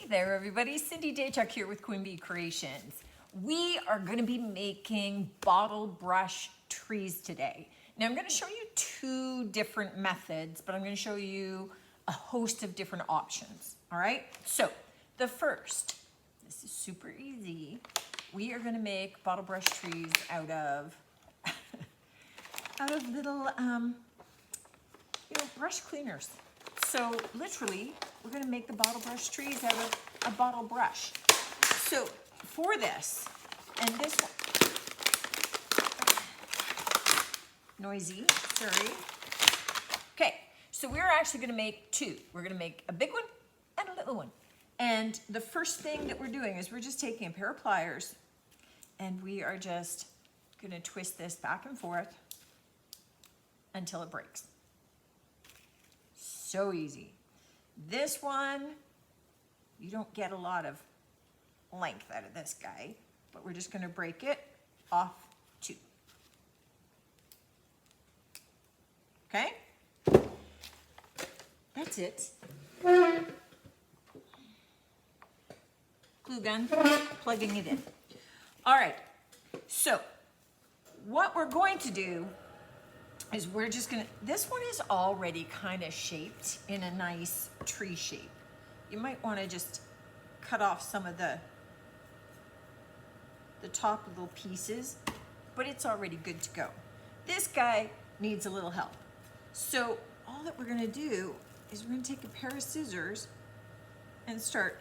there, everybody. Cindy Daychuck here with Queen Bee Creations. We are going to be making bottle brush trees today. Now, I'm going to show you two different methods, but I'm going to show you a host of different options. All right. So the first, this is super easy. We are going to make bottle brush trees out of little, brush cleaners. So literally, we're going to make the bottle brush trees out of a bottle brush. So for this, and this one, noisy, sorry. Okay, so we're actually going to make two. We're going to make a big one and a little one. And the first thing that we're doing is we're just taking a pair of pliers and we are just going to twist this back and forth until it breaks. So easy. This one, you don't get a lot of length out of this guy, but we're just going to break it off two. Okay? That's it. Glue gun, plugging it in. All right, so what we're going to do is we're just gonna, this one is already kind of shaped in a nice tree shape. You might want to just cut off some of the top little pieces, but it's already good to go. This guy needs a little help. So all that we're gonna do is we're gonna take a pair of scissors and start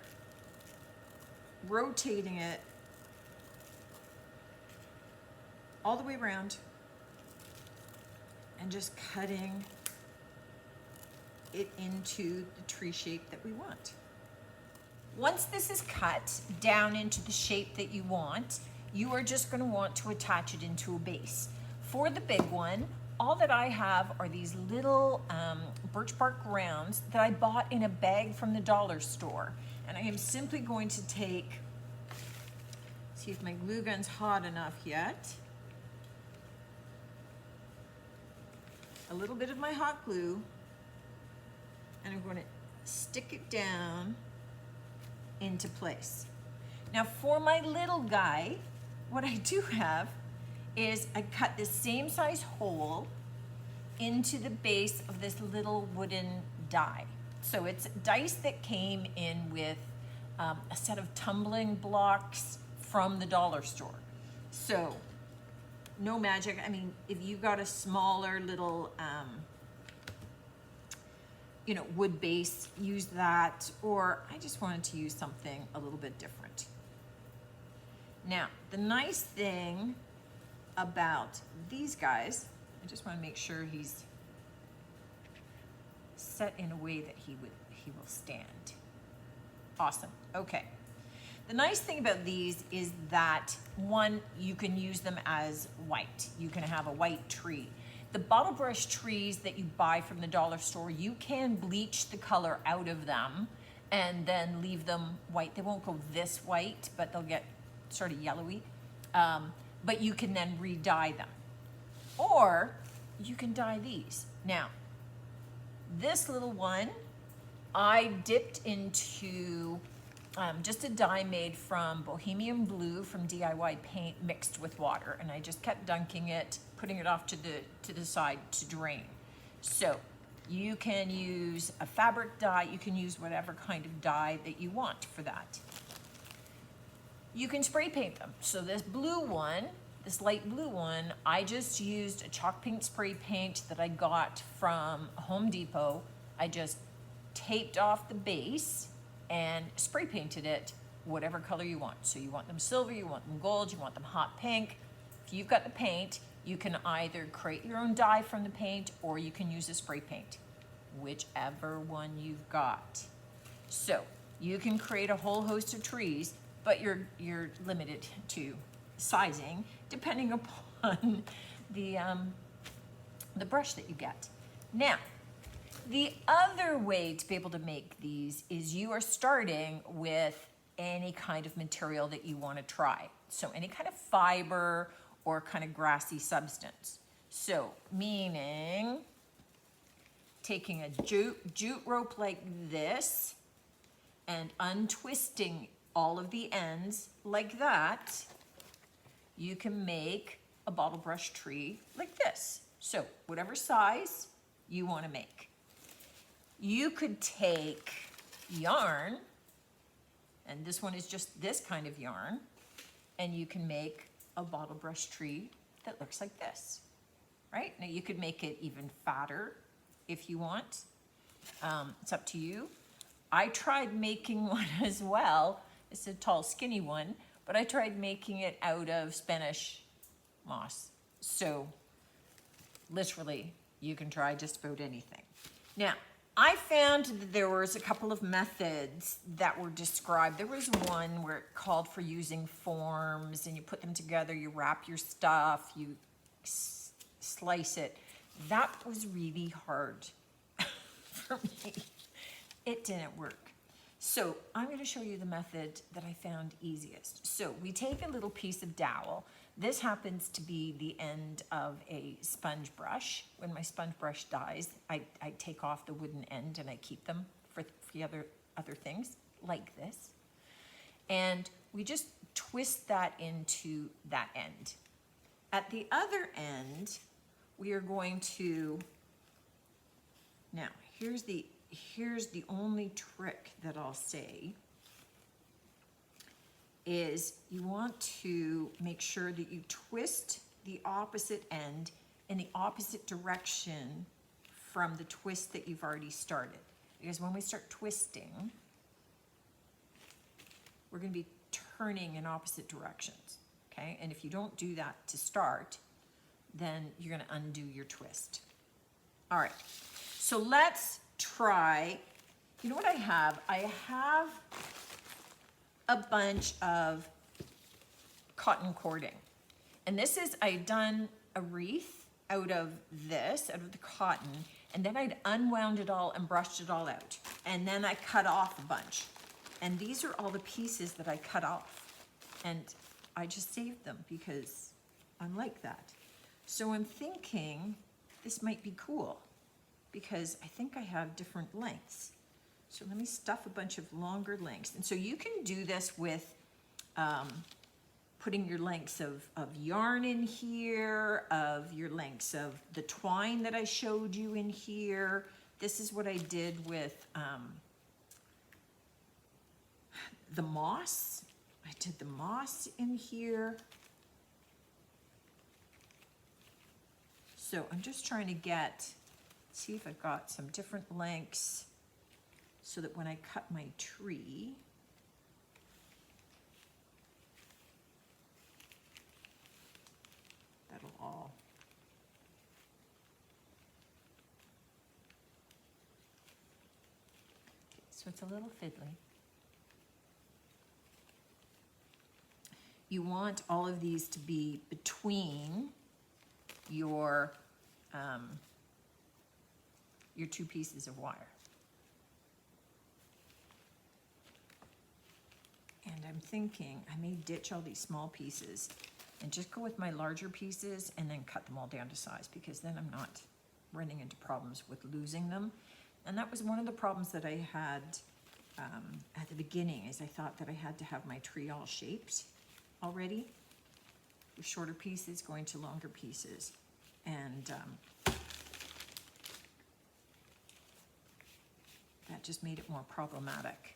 rotating it all the way around and just cutting it into the tree shape that we want. Once this is cut down into the shape that you want, you are just going to want to attach it into a base. For the big one, all that I have are these little birch bark rounds that I bought in a bag from the dollar store. And I am simply going to take, see if my glue gun's hot enough yet. A little bit of my hot glue, and I'm going to stick it down into place. Now for my little guy, what I do have is I cut this same size hole into the base of this little wooden die. So it's dice that came in with a set of tumbling blocks from the dollar store. So no magic. I mean, if you got a smaller little, wood base, use that. Or I just wanted to use something a little bit different. Now, the nice thing about these guys, I just want to make sure he's set in a way that he will stand. Awesome. Okay. The nice thing about these is that, one, you can use them as white. You can have a white tree. The bottle brush trees that you buy from the dollar store, you can bleach the color out of them and then leave them white. They won't go this white, but they'll get sort of yellowy. But you can then re-dye them. Or you can dye these. Now, this little one, I dipped into just a dye made from Bohemian Blue from DIY Paint mixed with water, and I just kept dunking it, putting it off to the side to drain. So you can use a fabric dye, you can use whatever kind of dye that you want for that. You can spray paint them. So this blue one, this light blue one, I just used a chalk paint spray paint that I got from Home Depot. I just taped off the base and spray painted it whatever color you want. So you want them silver, you want them gold, you want them hot pink. If you've got the paint, you can either create your own dye from the paint or you can use a spray paint, whichever one you've got. So you can create a whole host of trees, but you're limited to sizing depending upon the brush that you get. Now, the other way to be able to make these is you are starting with any kind of material that you want to try. So any kind of fiber or kind of grassy substance. So meaning taking a jute rope like this and untwisting all of the ends like that, you can make a bottle brush tree like this. So whatever size you want to make. You could take yarn, and this one is just this kind of yarn, and you can make a bottle brush tree that looks like this, right? Now you could make it even fatter if you want. It's up to you. I tried making one as well. It's a tall, skinny one, but I tried making it out of Spanish moss. So literally, you can try just about anything. Now, I found that there was a couple of methods that were described. There was one where it called for using forms, and you put them together, you wrap your stuff, you slice it. That was really hard for me. It didn't work. So I'm going to show you the method that I found easiest. So we take a little piece of dowel. This happens to be the end of a sponge brush. When my sponge brush dies, I take off the wooden end and I keep them for the other things, like this. And we just twist that into that end. At the other end, we are going to, now here's the only trick that I'll say, is you want to make sure that you twist the opposite end in the opposite direction from the twist that you've already started. Because when we start twisting, we're going to be turning in opposite directions, okay? And if you don't do that to start, then you're going to undo your twist. All right, so let's try, you know what I have? I have a bunch of cotton cording. And this is, I'd done a wreath out of this, out of the cotton, and then I'd unwound it all and brushed it all out. And then I cut off a bunch. And these are all the pieces that I cut off. And I just saved them because I'm like that. So I'm thinking this might be cool because I think I have different lengths. So let me stuff a bunch of longer lengths. And so you can do this with putting your lengths of yarn in here, of your lengths of the twine that I showed you in here. This is what I did with the moss. I did the moss in here. So I'm just trying to see if I've got some different lengths so that when I cut my tree, that'll all. Okay, so it's a little fiddly. You want all of these to be between your two pieces of wire. And I'm thinking I may ditch all these small pieces and just go with my larger pieces and then cut them all down to size, because then I'm not running into problems with losing them. And that was one of the problems that I had at the beginning, is I thought that I had to have my tree all shaped already, with shorter pieces going to longer pieces. And that just made it more problematic.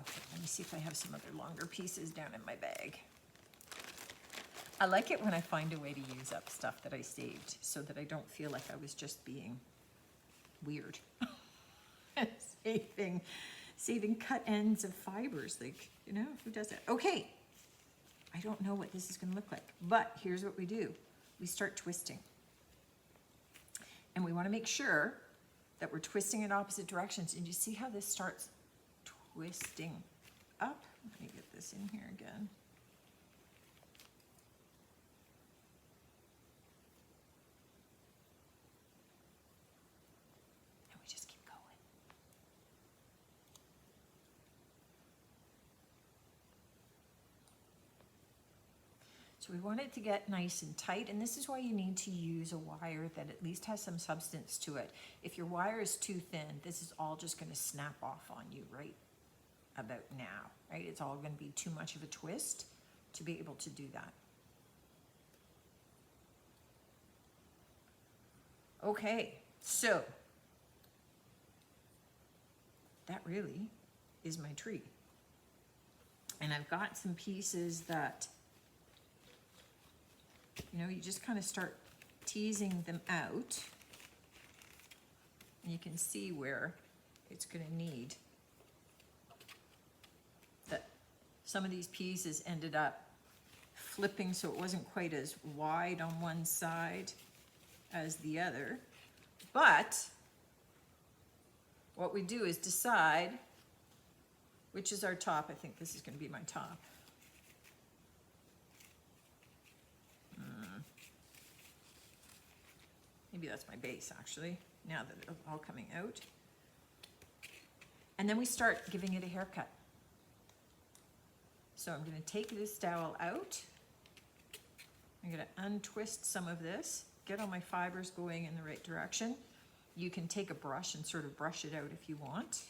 Okay, let me see if I have some other longer pieces down in my bag. I like it when I find a way to use up stuff that I saved so that I don't feel like I was just being weird. saving cut ends of fibers, like, you know, who does that? Okay, I don't know what this is gonna look like, but here's what we do. We start twisting. And we wanna make sure that we're twisting in opposite directions. And you see how this starts twisting up? Let me get this in here again. And we just keep going. So So we want it to get nice and tight, and this is why you need to use a wire that at least has some substance to it. If your wire is too thin, this is all just gonna snap off on you right about now, right? It's all gonna be too much of a twist to be able to do that. Okay, so that really is my tree. And I've got some pieces that, you know, you just kind of start teasing them out. And you can see where it's going to need that. Some of these pieces ended up flipping so it wasn't quite as wide on one side as the other. But what we do is decide which is our top. I think this is going to be my top. Maybe that's my base, actually, now that it's all coming out. And then we start giving it a haircut. So I'm going to take this dowel out. I'm going to untwist some of this, get all my fibers going in the right direction. You can take a brush and sort of brush it out if you want.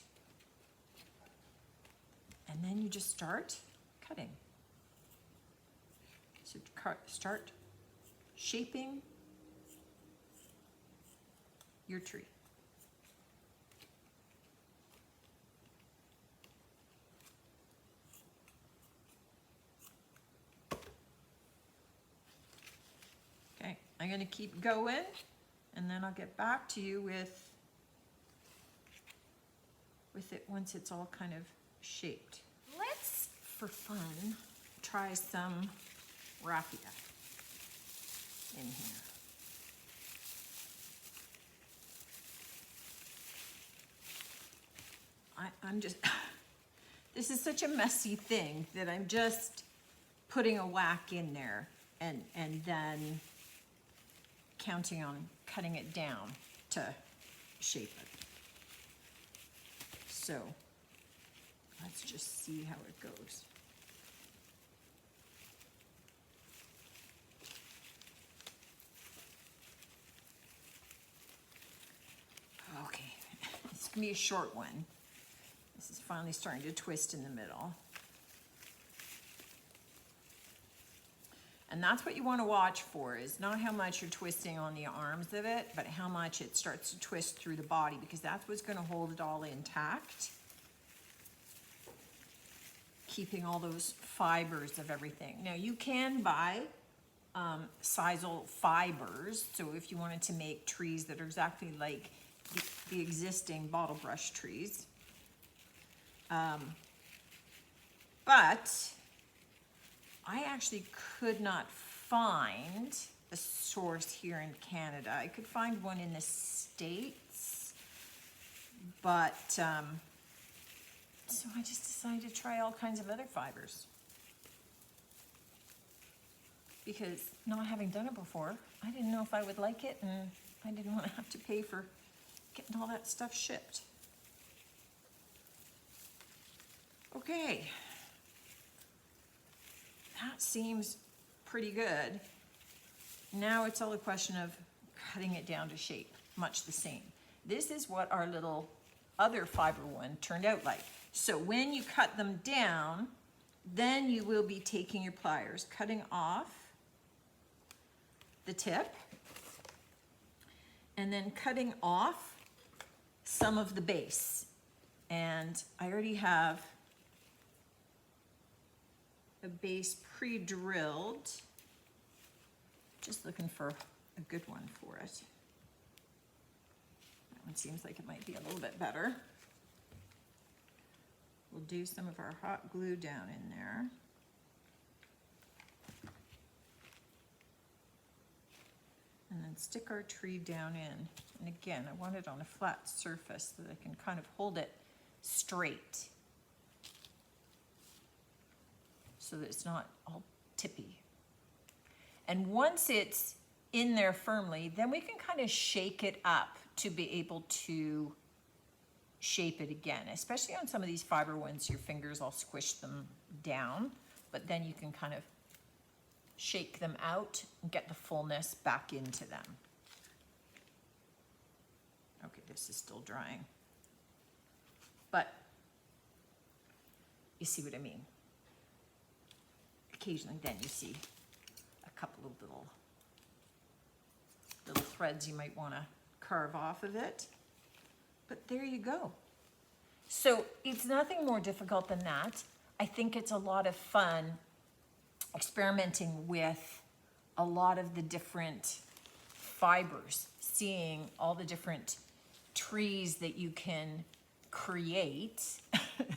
And then you just start cutting. So start shaping your tree. Okay, I'm going to keep going, and then I'll get back to you with it once it's all kind of shaped. Let's, for fun, try some raffia in here. I'm just, this is such a messy thing that I'm just putting a whack in there and then counting on cutting it down to shape it. So let's just see how it goes. Okay, it's gonna be a short one. This is finally starting to twist in the middle. And that's what you want to watch for, is not how much you're twisting on the arms of it, but how much it starts to twist through the body, because that's what's going to hold it all intact. Keeping all those fibers of everything. Now you can buy sisal fibers, so if you wanted to make trees that are exactly like the existing bottle brush trees. But I actually could not find a source here in Canada. I could find one in the States, but so I just decided to try all kinds of other fibers. Because not having done it before, I didn't know if I would like it, and I didn't want to have to pay for getting all that stuff shipped. Okay, that seems pretty good. Now it's all a question of cutting it down to shape, much the same. This is what our little other fiber one turned out like. So when you cut them down, then you will be taking your pliers, cutting off the tip, and then cutting off some of the base. And I already have a base pre-drilled. Just looking for a good one for it. That one seems like it might be a little bit better. We'll do some of our hot glue down in there. And then stick our tree down in. And again, I want it on a flat surface so that I can kind of hold it straight, so that it's not all tippy. And once it's in there firmly, then we can kind of shake it up to be able to shape it again. Especially on some of these fiber ones, your fingers all squish them down, but then you can kind of shake them out and get the fullness back into them. Okay, this is still drying. But you see what I mean? Occasionally then you see a couple of little threads you might want to carve off of it. But there you go. So it's nothing more difficult than that. I think it's a lot of fun experimenting with a lot of the different fibers, seeing all the different trees that you can create,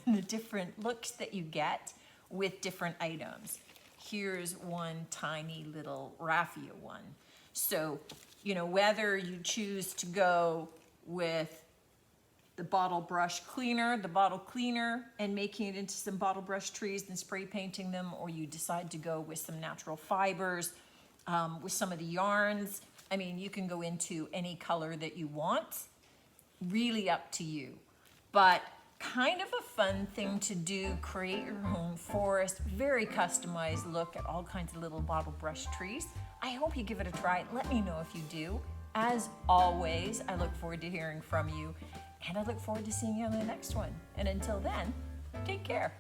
the different looks that you get with different items. Here's one tiny little raffia one. So, you know, whether you choose to go with the bottle cleaner and making it into some bottle brush trees and spray painting them, or you decide to go with some natural fibers, with some of the yarns. I mean, you can go into any color that you want, really up to you. But kind of a fun thing to do, create your own forest, very customized look at all kinds of little bottle brush trees. I hope you give it a try. Let me know if you do. As always, I look forward to hearing from you, and I look forward to seeing you on the next one. And until then, take care.